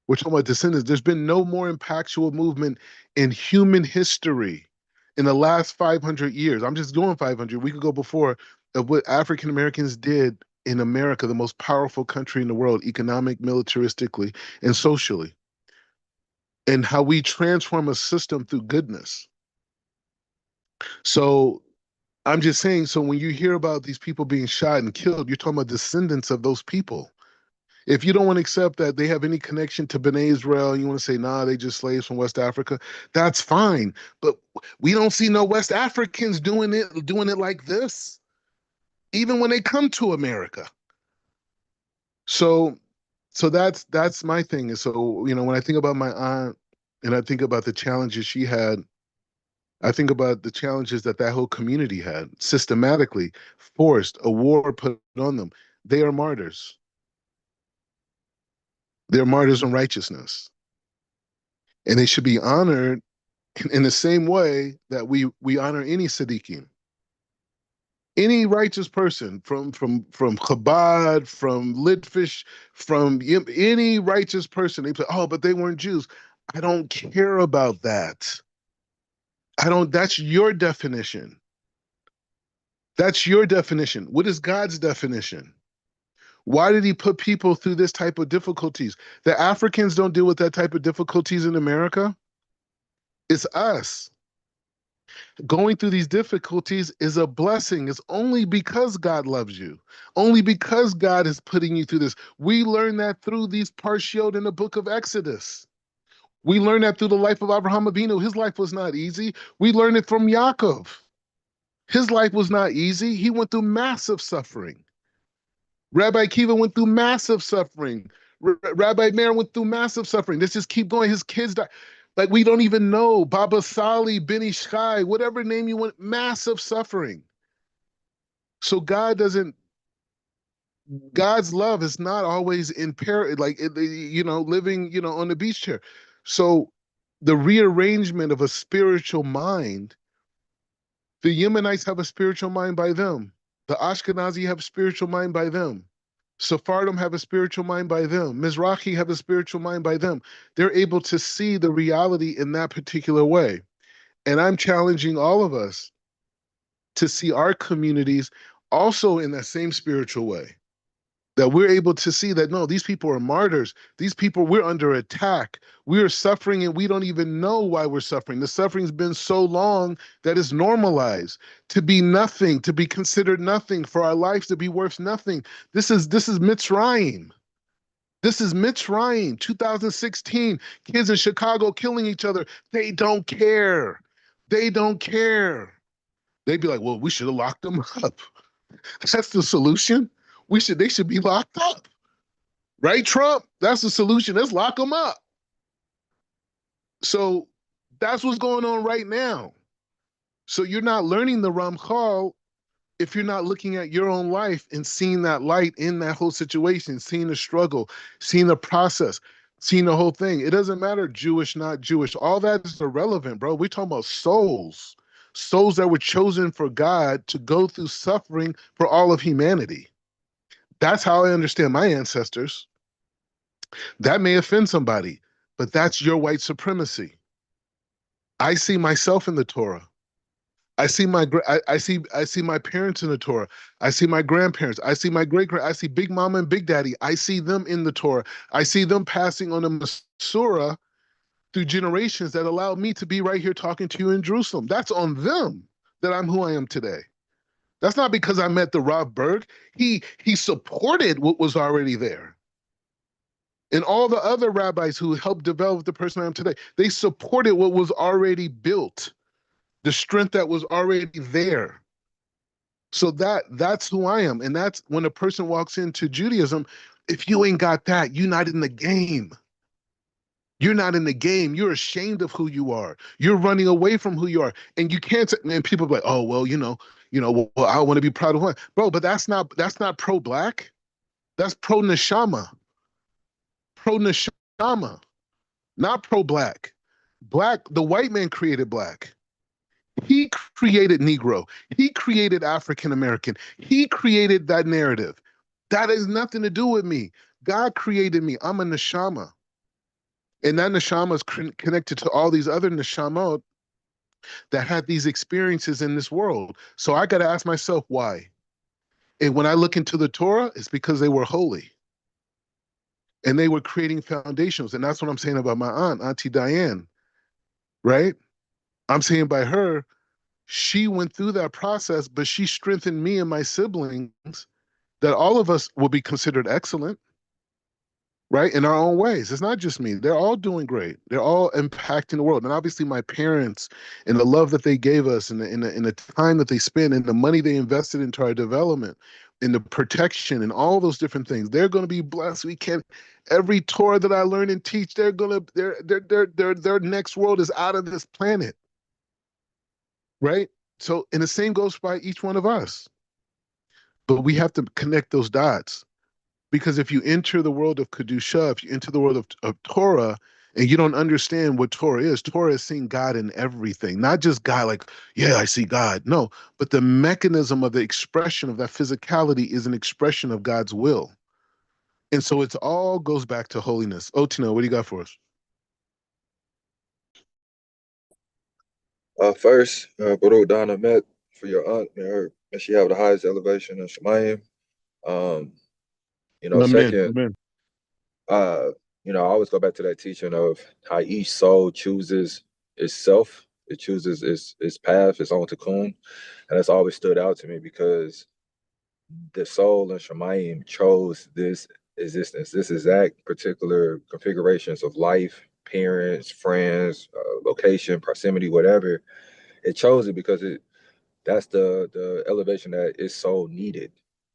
We're talking about descendants. There's been no more impactful movement in human history in the last 500 years. I'm just doing 500. We could go before of what African Americans did in America, the most powerful country in the world, economic, militaristically, and socially, and how we transform a system through goodness. So I'm just saying, so when you hear about these people being shot and killed, you're talking about descendants of those people. If you don't want to accept that they have any connection to B'nai Israel, you want to say, nah, they just slaves from West Africa, that's fine. But we don't see no West Africans doing it like this, even when they come to America. So that's my thing. And so, you know, when I think about my aunt and I think about the challenges she had, I think about the challenges that whole community had, systematically forced, a war put on them. They are martyrs. They're martyrs in righteousness. And they should be honored in the same way that we honor any Siddiqui, any righteous person from Chabad, from Litvish, from any righteous person. They say, oh, but they weren't Jews. I don't care about that. I don't. That's your definition. That's your definition. What is God's definition? Why did he put people through this type of difficulties? The Africans don't deal with that type of difficulties in America. It's us. Going through these difficulties is a blessing. It's only because God loves you. Only because God is putting you through this. We learn that through these parshiot in the book of Exodus. We learn that through the life of Avraham Avinu. His life was not easy. We learn it from Yaakov. His life was not easy. He went through massive suffering. Rabbi Kiva went through massive suffering. Rabbi Meir went through massive suffering. Let's just keep going. His kids died. Like, we don't even know. Baba Sali, Benny Shai, whatever name you want, massive suffering. So God's love is not always living, on the beach chair. So the rearrangement of a spiritual mind, the Yemenites have a spiritual mind by them. The Ashkenazi have a spiritual mind by them. Sephardim have a spiritual mind by them. Mizrahi have a spiritual mind by them. They're able to see the reality in that particular way. And I'm challenging all of us to see our communities also in that same spiritual way. That we're able to see that, no, these people are martyrs. These people, we're under attack. We are suffering and we don't even know why we're suffering. The suffering's been so long that it's normalized. To be nothing, to be considered nothing, for our lives to be worth nothing. This is Mitzrayim. This is Mitzrayim, 2016. Kids in Chicago killing each other. They don't care. They don't care. They'd be like, well, we should have locked them up. That's the solution. They should be locked up. Right, Trump? That's the solution. Let's lock them up. So that's what's going on right now. So you're not learning the Ramchal if you're not looking at your own life and seeing that light in that whole situation, seeing the struggle, seeing the process, seeing the whole thing. It doesn't matter Jewish, not Jewish. All that is irrelevant, bro. We're talking about souls that were chosen for God to go through suffering for all of humanity. That's how I understand my ancestors. That may offend somebody, but that's your white supremacy. I see myself in the Torah. I see my parents in the Torah. I see my grandparents. I see my great grand. I see Big Mama and Big Daddy. I see them in the Torah. I see them passing on the Masurah through generations that allowed me to be right here talking to you in Jerusalem. That's on them that I'm who I am today. That's not because I met the Rav Berg. He supported what was already there. And all the other rabbis who helped develop the person I am today, they supported what was already built, the strength that was already there. So that's who I am. And that's when a person walks into Judaism, if you ain't got that, you're not in the game. You're not in the game. You're ashamed of who you are. You're running away from who you are. And you can't, and people are like, oh, well, well, I want to be proud of one. Bro, but that's not pro-black. That's pro-neshama. Pro-neshama, not pro-black. Black, the white man created black. He created Negro. He created African American. He created that narrative. That has nothing to do with me. God created me. I'm a neshama. And that neshama is connected to all these other neshamot that had these experiences in this world. So I got to ask myself why. And when I look into the Torah, it's because they were holy and they were creating foundations. And that's what I'm saying about my aunt, Auntie Diane, right? I'm saying by her, she went through that process, but she strengthened me and my siblings that all of us will be considered excellent, right? In our own ways. It's not just me. They're all doing great. They're all impacting the world. And obviously my parents and the love that they gave us and the time that they spent and the money they invested into our development and the protection and all those different things, they're going to be blessed. We can't, every Torah that I learn and teach, their next world is out of this planet, right? So, and the same goes by each one of us. But we have to connect those dots. Because if you enter the world of Kedusha, if you enter the world of Torah, and you don't understand what Torah is seeing God in everything, not just God like, yeah, I see God. No, but the mechanism of the expression of that physicality is an expression of God's will. And so it all goes back to holiness. Otina, what do you got for us? First, Baruch Dana met for your aunt, may she have the highest elevation in Shemayim. Um, Amen. second, Amen. uh, I always go back to that teaching of how each soul chooses itself. It chooses its path, its own tikkun, and that's always stood out to me because the soul in Shemayim chose this existence, this exact particular configurations of life, parents, friends, location, proximity, whatever. It chose it because that's the elevation that is so needed.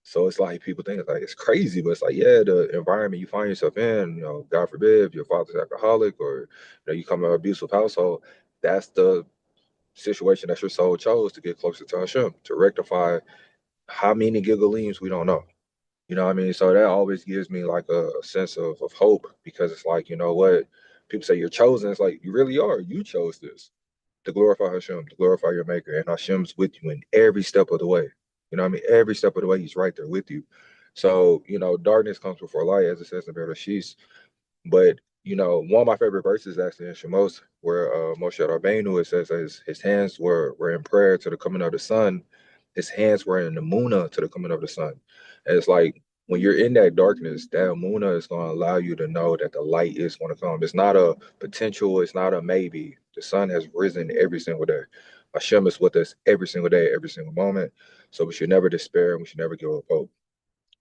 So it's like people think it's like it's crazy, but it's like, yeah, the environment you find yourself in, God forbid, if your father's alcoholic or you come from an abusive household, that's the situation that your soul chose to get closer to Hashem, to rectify how many gigaleams we don't know. You know what I mean? So that always gives me like a sense of hope because it's like, you know what? People say you're chosen. It's like you really are. You chose this to glorify Hashem, to glorify your maker. And Hashem's with you in every step of the way. You know what I mean? Every step of the way, he's right there with you. So, darkness comes before light, as it says in Bereshit. But, one of my favorite verses actually in Shemos, where Moshe Rabbeinu, it says that his hands were in prayer to the coming of the sun. His hands were in the Muna to the coming of the sun. And it's like, when you're in that darkness, that Muna is going to allow you to know that the light is going to come. It's not a potential, it's not a maybe. The sun has risen every single day. Hashem is with us every single day, every single moment. So we should never despair and we should never give up hope.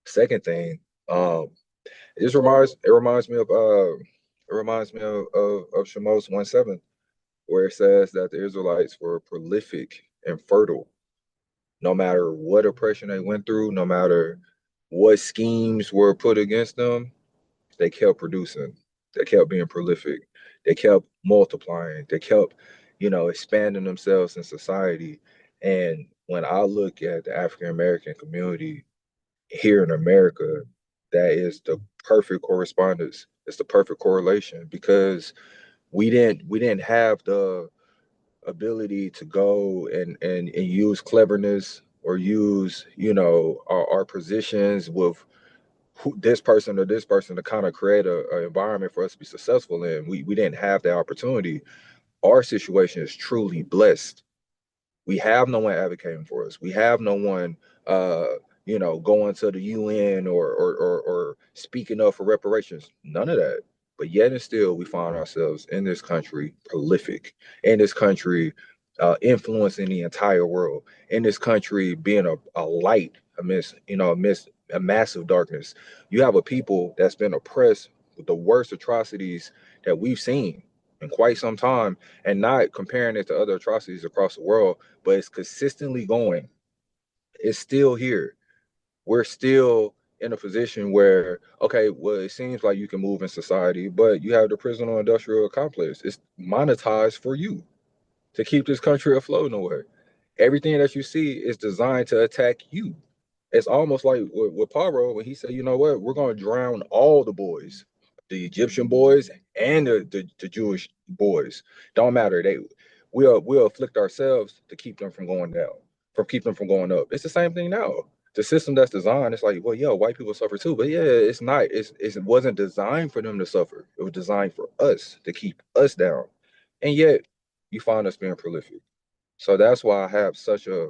Second thing, it reminds me of Shemos 1:7, where it says that the Israelites were prolific and fertile. No matter what oppression they went through, no matter what schemes were put against them, they kept producing. They kept being prolific. They kept multiplying. They kept, expanding themselves in society. And when I look at the African American community here in America, that is the perfect correspondence. It's the perfect correlation because we didn't have the ability to go and use cleverness or use our positions with this person or this person to kind of create a environment for us to be successful in. We didn't have that opportunity. Our situation is truly blessed. We have no one advocating for us. We have no one, uh, going to the UN or speaking up for reparations. None of that. But yet and still, we find ourselves in this country prolific, in this country influencing the entire world, in this country being a light amidst a massive darkness. You have a people that's been oppressed with the worst atrocities that we've seen in quite some time, and not comparing it to other atrocities across the world, but it's consistently going. It's still here. We're still in a position where, okay, well, it seems like you can move in society, but you have the prison or industrial complex. It's monetized for you to keep this country afloat in a way. Everything that you see is designed to attack you. It's almost like with Paro when he said, you know what, we're going to drown all the boys, the Egyptian boys and the Jewish boys. Don't matter. We'll afflict ourselves to keep them from going down, from keep them from going up. It's the same thing now. The system that's designed, it's like, well, yeah, white people suffer too, but yeah, it's not. It wasn't designed for them to suffer. It was designed for us to keep us down, and yet you find us being prolific. So that's why I have such a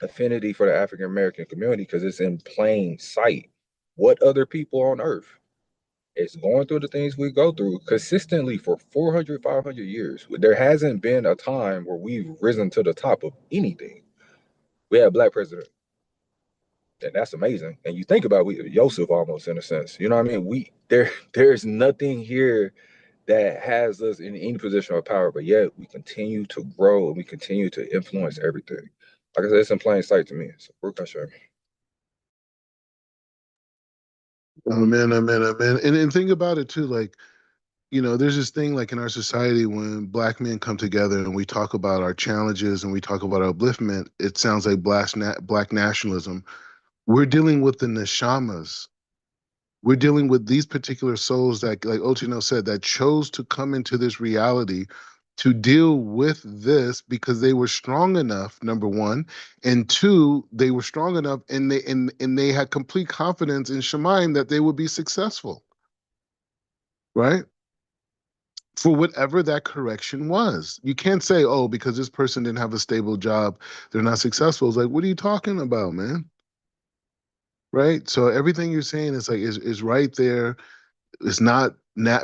affinity for the African American community, because it's in plain sight. What other people on earth is going through the things we go through consistently for 400, 500 years? There hasn't been a time where we've risen to the top of anything. We had a black president, and that's amazing. And you think about Yosef almost in a sense. You know what I mean? There's nothing here that has us in any position of power, but yet we continue to grow and we continue to influence everything. Like I said, it's in plain sight to me. So we're gonna show. Amen, amen, amen. And think about it too, like, there's this thing like in our society when black men come together and we talk about our challenges and we talk about our upliftment, it sounds like black nationalism. We're dealing with the neshamas. We're dealing with these particular souls that, like Ochino said, that chose to come into this reality to deal with this because they were strong enough, number one, and two, they were strong enough and they had complete confidence in Shemaim that they would be successful, right? For whatever that correction was. You can't say, oh, because this person didn't have a stable job, they're not successful. It's like, what are you talking about, man? Right? So everything you're saying is like is right there. It's not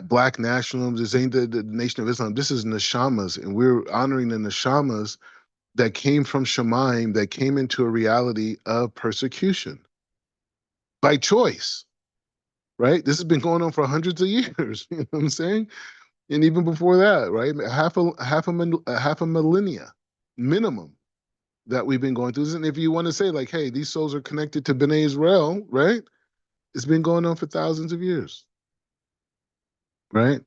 black nationalism. This ain't the Nation of Islam. This is neshamas, and we're honoring the neshamas that came from Shemaim, that came into a reality of persecution by choice. Right? This has been going on for hundreds of years. You know what I'm saying? And even before that, right? Half a millennia minimum that we've been going through. And if you want to say like, hey, these souls are connected to B'nai Israel, right? It's been going on for thousands of years, right?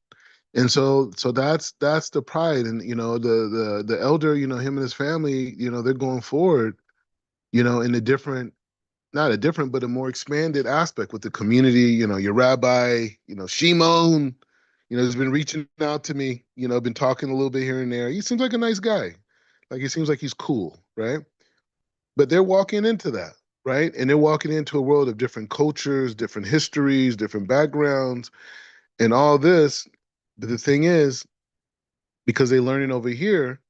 And so that's the pride, and the elder, him and his family, they're going forward, in a different, not a different, but a more expanded aspect with the community. Your rabbi, Shimon, has been reaching out to me, been talking a little bit here and there. He seems like a nice guy. Like, he seems like he's cool, right? But they're walking into that, right? And they're walking into a world of different cultures, different histories, different backgrounds, and all this. But the thing is, because they're learning over here,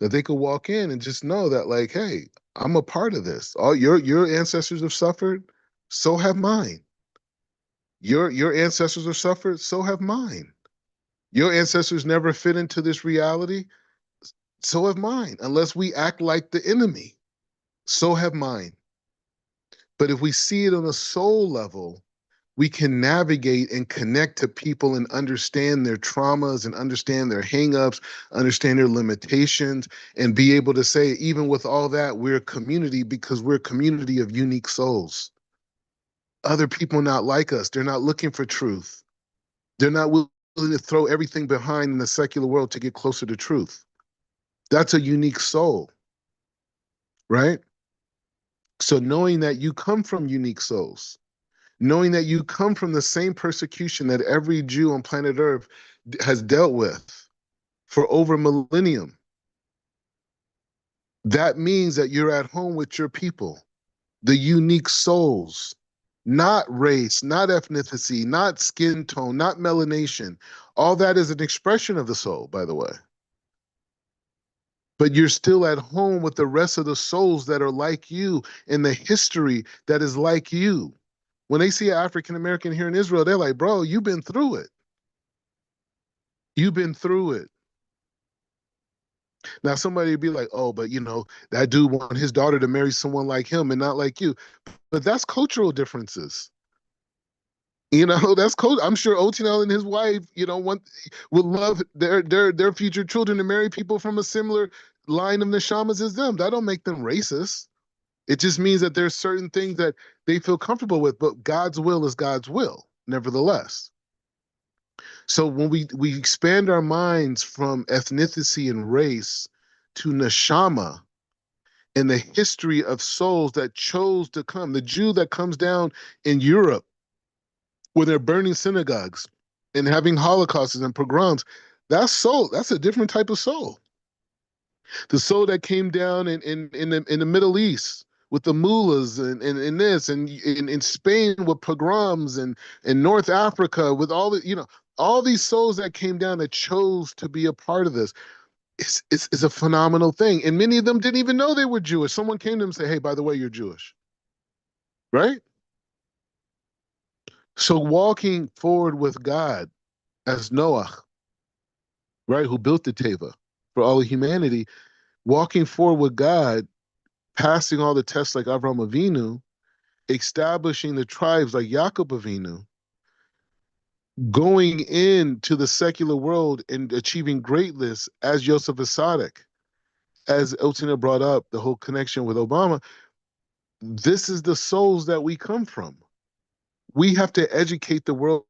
that they could walk in and just know that, like, hey, I'm a part of this. All your ancestors have suffered, so have mine. Your ancestors have suffered, so have mine. Your ancestors never fit into this reality, so have mine, unless we act like the enemy. So have mine. But if we see it on a soul level, we can navigate and connect to people and understand their traumas and understand their hangups, understand their limitations, and be able to say, even with all that, we're a community because we're a community of unique souls. Other people not like us. They're not looking for truth. They're not willing to throw everything behind in the secular world to get closer to truth. That's a unique soul, right? So knowing that you come from unique souls, knowing that you come from the same persecution that every Jew on planet Earth has dealt with for over a millennium, that means that you're at home with your people, the unique souls. not race, not ethnicity, not skin tone, not melanation. All that is an expression of the soul, by the way. But you're still at home with the rest of the souls that are like you in the history that is like you. When they see an African American here in Israel, they're like, bro, you've been through it. You've been through it. Now, somebody would be like, oh, but that dude want his daughter to marry someone like him and not like you. But that's cultural differences. That's cool. I'm sure Otinel and his wife, would love their future children to marry people from a similar line of neshamas as them. That don't make them racist. It just means that there's certain things that they feel comfortable with, but God's will is God's will, nevertheless. So when we expand our minds from ethnicity and race to neshama and the history of souls that chose to come, the Jew that comes down in Europe where they're burning synagogues and having holocausts and pogroms, that's a different type of soul. The soul that came down in the Middle East with the mullahs and this and in Spain with pogroms and in North Africa with all these souls that came down that chose to be a part of this. It's a phenomenal thing. And many of them didn't even know they were Jewish. Someone came to them and said, hey, by the way, you're Jewish. Right? So walking forward with God as Noah, right, who built the Teva for all of humanity, walking forward with God, passing all the tests like Avraham Avinu, establishing the tribes like Yaakov Avinu, going into the secular world and achieving greatness as Yosef Asadik, as Otina brought up, the whole connection with Obama. This is the souls that we come from. We have to educate the world